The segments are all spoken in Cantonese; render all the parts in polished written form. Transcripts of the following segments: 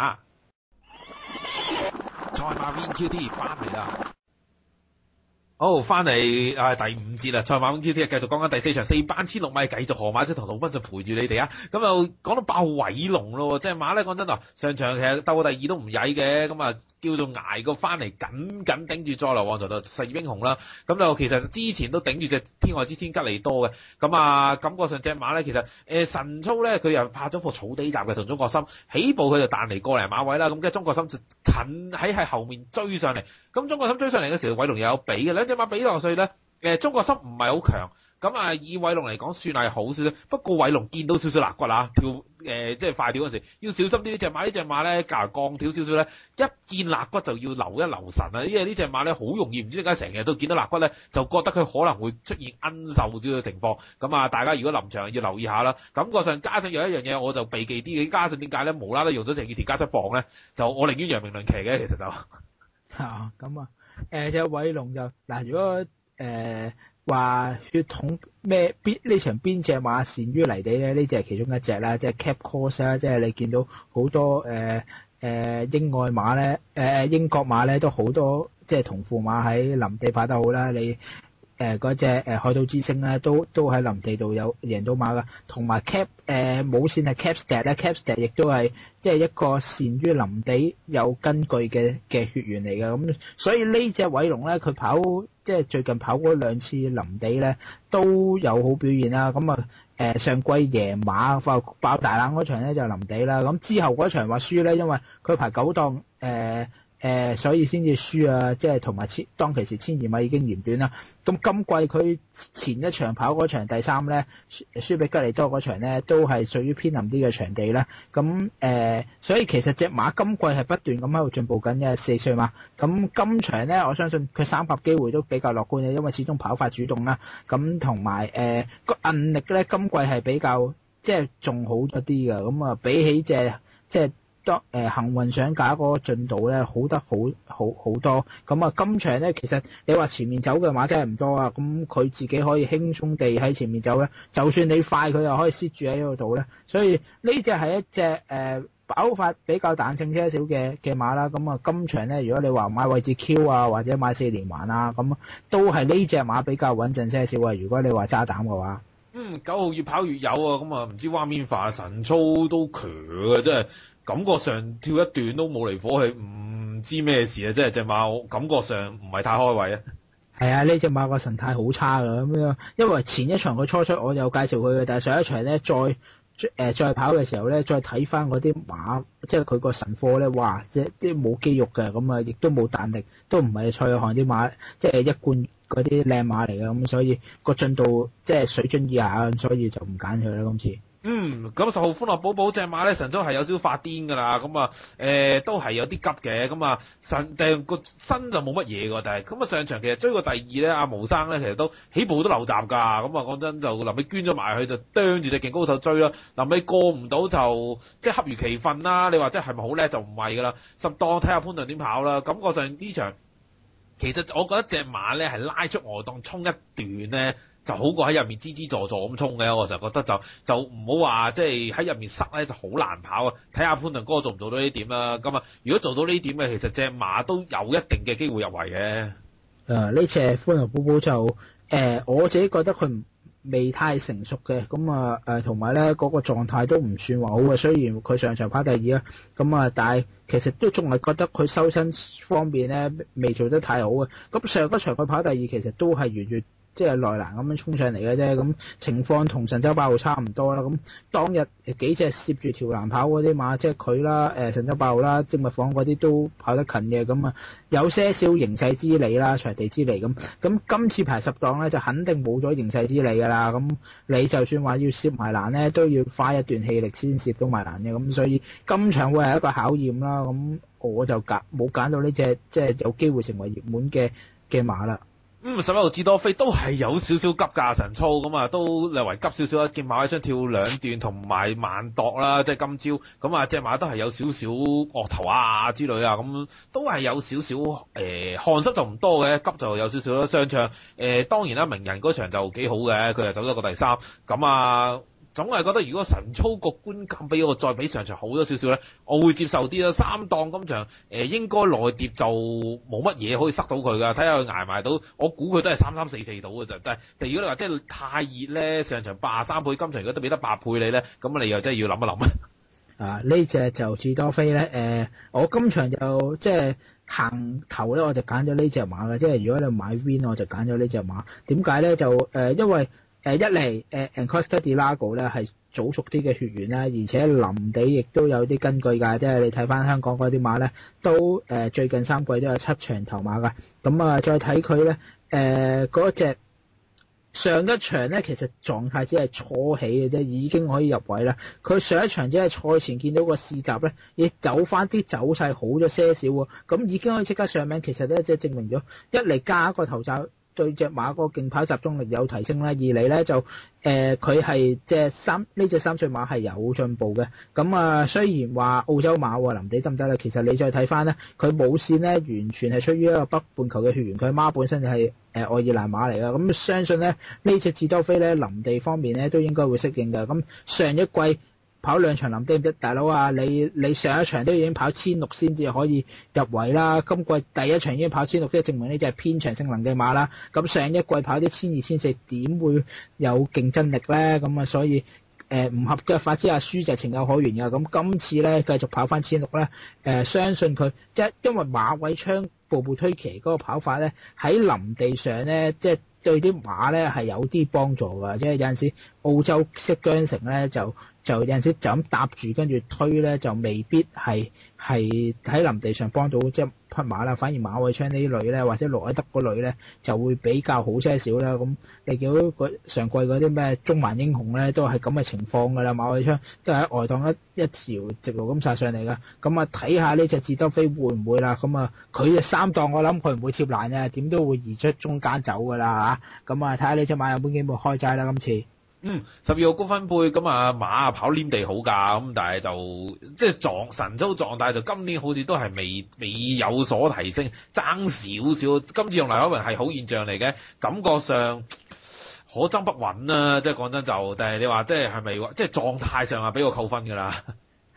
馬。賽馬 VinQT 翻嚟啦！好，翻嚟第5節啦，賽馬 VinQT 繼續講緊第4場4班千六米，繼續河馬即同魯賓就陪住你哋啊！咁又講到爆偉龍咯，即係馬咧講真啊，上場其實鬥第2都唔曳嘅，咁啊叫做捱過翻嚟，緊緊頂住再來旺財就實業英雄啦。咁就其實之前都頂住隻天外之天吉利多嘅，咁啊感覺上隻馬咧其實神操咧佢又拍咗個草地集嘅同中國心，起步佢就彈嚟個零馬位啦，咁跟住中國心就近喺後面追上嚟，咁中國心追上嚟嘅時候，偉龍又有比嘅，兩隻馬比落去咧，中國心唔係好強。咁啊，以偉龍嚟講算係好少少，不過偉龍見到少少肋骨啊，即係快跳嗰時要小心啲。呢隻馬咧，較為鋼條少少咧，一見肋骨就要留一留神啊，因為呢隻馬咧好容易唔知點解成日都見到肋骨咧，就覺得佢可能會出現奀瘦少少嘅情況。咁啊，大家如果臨場要留意下啦。感覺上加上有一樣嘢我就避忌啲嘅，加上點解咧無啦啦用咗成件鐵加7磅咧，就我寧願揚名論騎嘅，其實就咁啊，隻偉龍就嗱，如果話血統呢場邊隻馬善於泥地咧？呢隻係其中一隻啦，即係 Cap Course 啦，即係你見到好多英外馬咧，英國馬咧都好多即係同父馬喺林地跑得好啦，你。嗰隻海島之星咧，都喺林地度有贏到馬噶，同埋 Cap 冇線係 Capstead 咧，Capstead 亦都係即係一個善於林地有根據嘅血緣嚟嘅，咁所以呢隻偉龍咧，佢跑即係最近跑過2次林地咧，都有好表現啦。咁啊上季贏馬爆大冷嗰場咧就林地啦，咁之後嗰場話輸咧，因為佢排9檔所以先至輸啊！即係同埋當其時1200米已經嫌短啦。咁今季佢前一場跑嗰場第3咧，輸俾吉利多嗰場咧，都係屬於偏臨啲嘅場地啦。咁所以其實隻馬今季係不斷咁喺度進步緊嘅4歲馬。咁今場咧，我相信佢300機會都比較樂觀嘅，因為始終跑法主動啦。咁同埋個韌力咧，今季係比較即係仲好咗啲嘅。咁啊，比起隻即係。幸運上架嗰個進度咧，好得好多。咁啊，今場咧，其實你話前面走嘅馬真係唔多啊。咁佢自己可以輕鬆地喺前面走咧，就算你快，佢又可以蝕住喺嗰度咧。所以呢隻係一隻跑法比較彈性些少嘅馬啦。咁啊，今場咧，如果你話買位置 Q 啊，或者買4連環啊，咁都係呢隻馬比較穩陣些少啊。如果你話揸膽嘅話。9號越跑越有啊，咁啊唔知灣面化神操都強啊，即係感覺上跳一段都冇離火氣，唔知咩事啊，即係隻馬我感覺上唔係太開胃啊。係啊，呢隻馬個神態好差㗎咁樣，因為前一場佢初出我有介紹佢嘅，但係上一場咧再跑嘅時候咧，再睇翻嗰啲馬，即係佢個神貨咧，哇！即係啲冇肌肉嘅，咁啊亦都冇彈力，都唔係蔡約翰啲馬，即係一貫嗰啲靚馬嚟嘅，咁所以個進度即係水準以下，所以就唔揀佢啦今次。咁10號歡樂寶寶隻馬咧，神操係有少少發癲噶啦，咁啊都係有啲急嘅，咁啊但個身就冇乜嘢㗎，但係咁啊上場其實追過第2咧，阿毛生咧其實都起步都漏閘㗎，咁啊講真就臨尾捐咗埋去就啄住隻勁高手追啦，臨尾過唔到就即係恰如其分啦，你話即係係咪好叻就唔係㗎啦，10檔睇下潘頓點跑啦，感覺上呢場其實我覺得隻馬咧係拉出外檔衝一段咧。就好過喺入面吱吱助助咁衝嘅，我成日覺得就唔好話即係喺入面塞咧就好難跑啊！睇下潘頓哥做唔做到呢點啦。咁啊，如果做到呢點嘅，其實隻馬都有一定嘅機會入圍嘅。呢隻歡樂寶寶就我自己覺得佢未太成熟嘅，咁啊同埋咧嗰個狀態都唔算話好嘅。雖然佢上場跑第2啦，咁啊但係其實都仲係覺得佢收身方面咧未做得太好嘅。咁上一場佢跑第2，其實都係完全。即係內欄咁樣衝上嚟嘅啫，咁情況同神州8號差唔多啦。咁當日幾隻攝住條欄跑嗰啲馬，即係佢啦、神州8號啦、精密坊嗰啲都跑得近嘅，咁啊有些少形勢之利啦、場地之利咁。咁今次排10檔咧，就肯定冇咗形勢之利㗎啦。咁你就算話要攝埋欄咧，都要花一段氣力先攝到埋欄嘅。咁所以今場會係一個考驗啦。咁我就冇揀到呢隻即係有機會成為熱門嘅馬啦。11號智多飛都係有少少急㗎神操咁啊，都略為急少少啦。見馬位想跳2段同埋慢度啦，即係今朝咁啊，隻馬都係有少少惡頭啊之類啊，咁都係有少少汗濕就唔多嘅，急就有少少啦。上場當然啦，名人嗰場就幾好嘅，佢又走咗個第3，咁啊總係覺得如果神操個觀感俾我再比上場好咗少少咧，我會接受啲啦。三檔今場應該內碟就冇乜嘢可以塞到佢㗎，睇下佢捱埋到，我估佢都係3344到嘅啫。但係如果你話即係太熱咧，上場83倍，今場如果都俾得8倍你咧，咁你又真係要諗一諗啊！呢隻就智多菲咧，我今場就即係行頭咧，我就揀咗呢隻馬嘅，即係如果你買 win 我就揀咗呢隻馬。點解咧？就因為一嚟Encosta di Lago 咧係早熟啲嘅血緣啦，而且林地亦都有啲根據㗎，即係你睇翻香港嗰啲馬咧，都最近3季都有7場頭馬㗎。咁啊，再睇佢咧，嗰隻上一場咧其實狀態只係初起嘅啫，已經可以入位啦。佢上一場只係賽前見到個試閘咧，亦有翻啲走勢好咗些少喎，咁已經可以即刻上名。其實咧即係證明咗一嚟加一個頭罩，對隻馬個競跑集中力有提升啦，二嚟咧就佢係呢隻三歲馬係有進步嘅。咁啊，雖然話澳洲馬林地得唔得咧，其實你再睇翻咧，佢母線咧完全係出於一個北半球嘅血緣，佢媽本身就係愛爾蘭馬嚟㗎。咁相信咧呢隻智多菲咧林地方面咧都應該會適應㗎。咁上一季跑2場林地唔得，大佬啊，你上一場都已經跑1600先至可以入圍啦，今季第一場已經跑1600，即係證明呢隻係偏長性能嘅馬啦。咁上一季跑啲1200、1400點會有競爭力咧？咁啊，所以唔合腳法之下輸就情有可原㗎。咁今次咧繼續跑翻1600咧，相信佢因為馬偉昌步步推騎嗰個跑法咧喺林地上咧，即係對啲馬咧係有啲幫助㗎。即係有陣時澳洲式韁繩咧就有陣時就咁搭住跟住推咧，就未必係喺林地上幫到即係匹馬啦。反而馬偉昌呢類咧，或者羅埃德嗰類咧，就會比較好些少啦。咁你見到上季嗰啲咩中環英雄咧，都係咁嘅情況㗎啦。馬偉昌都係喺外檔一條直路咁殺上嚟㗎。咁啊，睇下呢隻智多菲會唔會啦？咁啊，佢嘅3檔我諗佢唔會貼欄嘅，點都會移出中間走㗎啦嚇。咁啊，睇下呢隻馬有冇機會開齋啦今次。12號高分貝咁啊，馬跑黏地好㗎，咁但係就即係神操狀態就今年好似都係未有所提升，爭少少。今次用黎海榮係好現象嚟嘅，感覺上可爭不穩啊！即係講真就，但係你話即係咪即係狀態上係俾我扣分㗎啦？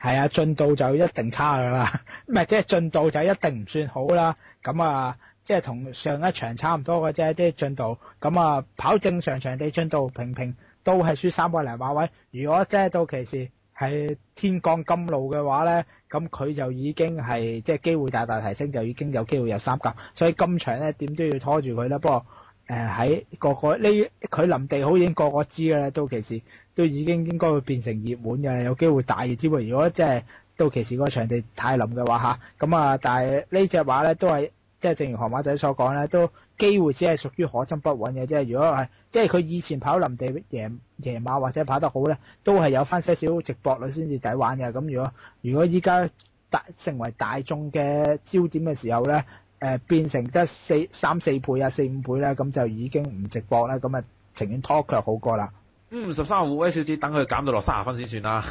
係啊，進度就一定差㗎啦，唔係即係進度就一定唔算好啦。咁啊，即係同上一場差唔多嘅啫，即係進度。咁啊，跑正常場地進度平都係輸300零馬位。如果即係到期時係天降甘露嘅話咧，咁佢就已經係即係機會大大提升，就已經有機會有3甲。所以今場咧點都要拖住佢啦。不過喺佢臨地好已經個知㗎啦，到期時都已經應該會變成熱門嘅，有機會大熱之喎。如果即係到期時個場地太冧嘅話嚇，咁啊，但係呢隻馬咧都係即係正如河馬仔所講咧，都機會只係屬於可爭不穩嘅。即係如果係即係佢以前跑林地贏馬或者跑得好咧，都係有翻些少直播率先至抵玩嘅。咁如果依家成為大眾嘅焦點嘅時候咧，變成得3、4倍啊、4、5倍咧，咁就已經唔直播啦。咁啊，情願拖腳好過啦。13號威小姐等佢減到落30分先算啦。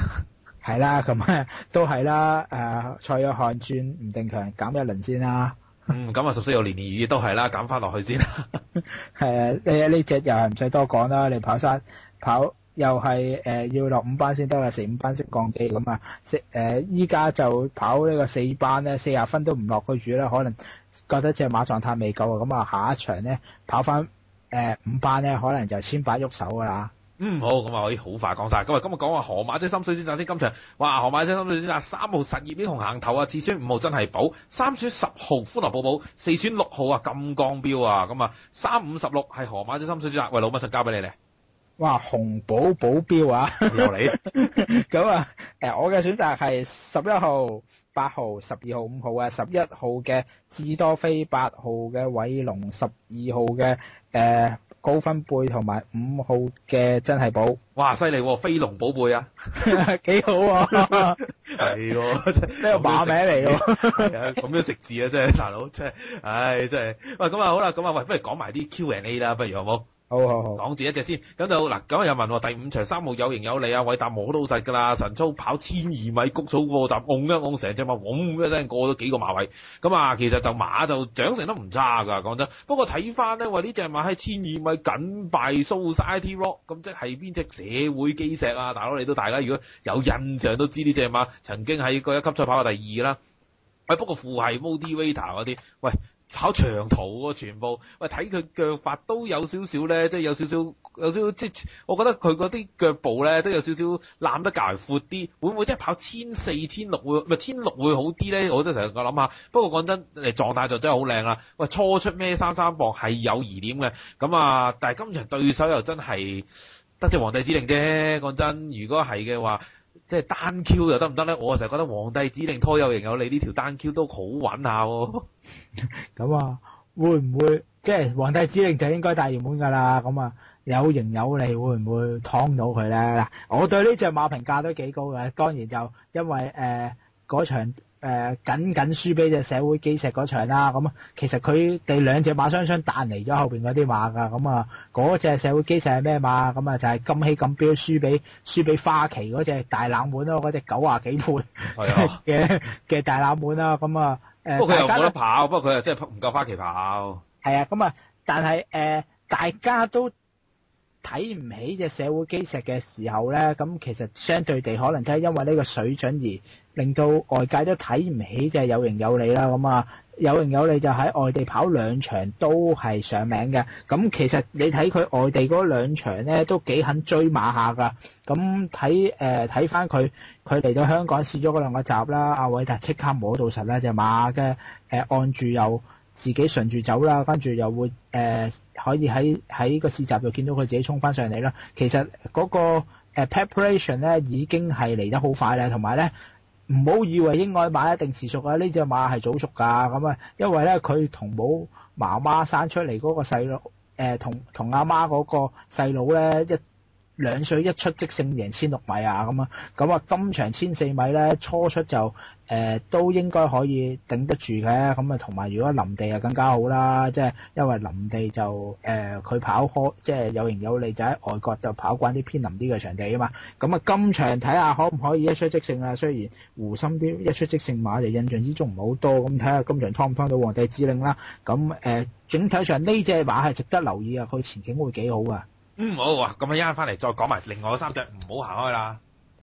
係啦，咁都係啦。蔡約翰轉吳定強減一輪先啦。咁啊14號年年雨都係啦，減翻落去先啦。呢隻又係唔使多講啦。你跑山跑又係要落5班先得啦，4、5班識降機咁啊。依家就跑呢個4班咧，40分都唔落去住啦，可能覺得隻馬狀態未夠啊。咁啊，下一場咧跑翻5班咧，可能就千百喐手噶啦。好，咁啊可以好快講晒。今日講話河馬即心水先生先，今場哇河馬即心水先生3號實業英雄行頭啊，次選5號真係寶，3選10號歡樂寶寶，4選6號啊金剛標啊，咁啊3、5、16係河馬即心水先生。喂，老乜信交俾你咧？哇，紅寶寶標啊！又嚟咁啊，我嘅選擇係11號、8號、12號、5號啊，11號嘅智多菲，8號嘅偉龍，12號嘅高分貝同埋5號嘅真係寶。哇，犀利喎，飛龍寶貝啊，幾好喎！係喎，呢個馬名嚟喎。係啊，咁樣食字啊，真係大佬，真係，唉，真係。喂，咁啊好啦，咁啊喂，不如講埋啲 Q&A 啦，不如好冇？好。講住一隻先，咁就嗱，咁有人問第五場3號有型有利啊，韋達摸都好實㗎啦，神操跑1200米谷草過站，嗡一嗡成隻馬，嗡一聲過咗幾個馬位，咁啊其實就馬就長成得唔差㗎，講真。不過睇翻咧，呢隻馬喺1200米僅敗 Society Rock，咁即係邊隻社會基石啊？大佬你都大家如果有印象都知呢隻馬曾經喺個一級賽跑過第2啦。喂，不過父係 Motivator 嗰啲，喂。跑長途喎，全部喂睇佢腳法都有少少咧，即係有少少即係，我覺得佢嗰啲腳步咧都有少少攬得較為闊啲，會唔會即係跑1400、1600會唔係1600會好啲咧？我真係成日個諗下。不過講真，狀態就真係好靚啦。喂，初出孭33磅係有疑點嘅，咁啊，但係今場對手又真係得隻皇帝指令啫。講真，如果係嘅話，即係單 Q 又得唔得咧？我成日覺得皇帝指令拖有型有利呢條單 Q 都好穩下喎。咁啊，會唔會即係皇帝指令就應該大熱門㗎啦？咁啊，有型有利會唔會劏到佢咧？嗱，我對呢隻馬評價都幾高嘅，當然就因為嗰場僅輸俾隻社會基石嗰場啦。咁其實佢哋兩隻馬雙彈嚟咗後邊嗰啲馬㗎。咁啊，嗰隻社會基石係咩馬？咁啊就係金禧錦標輸俾花旗嗰隻大冷門咯，嗰隻90幾倍嘅大冷門啦。咁啊不過佢又冇得跑，不過佢又真係唔夠花旗跑。係啊，咁啊，但係大家都睇唔起隻社會基石嘅時候咧，咁其實相對地可能真係因為呢個水準而令到外界都睇唔起隻有型有利啦。咁啊，有型有利就喺外地跑2場都係上名嘅。咁其實你睇佢外地嗰2場咧都幾肯追馬下㗎。咁睇翻佢嚟到香港試咗嗰2個集啦，阿韋達即刻摸到實啦，隻馬嘅按住又自己順住走啦，跟住又會可以喺個試集度見到佢自己衝翻上嚟啦。其實嗰個preparation 咧已經係嚟得好快啦，同埋咧唔好以為英愛馬一定遲熟啊，呢隻馬係早熟㗎。咁啊，因為咧佢同冇媽媽生出嚟嗰個細佬同阿媽嗰個細佬咧2歲一出即勝贏1600米啊。咁啊今場1400米咧初出就都應該可以頂得住嘅。咁啊同埋如果臨地啊更加好啦，即係因為臨地就佢跑開即係有型有利，就喺外國就跑慣啲偏臨啲嘅場地啊嘛。咁啊今場睇下可唔可以一出即勝啊？雖然湖心啲一出即勝馬就印象之中唔係好多，咁睇下今場劏唔劏到皇帝指令啦。咁整體上呢隻馬係值得留意啊，佢前景會幾好啊。好啊，咁啊一陣翻嚟再講埋另外3隻，唔好行開啦。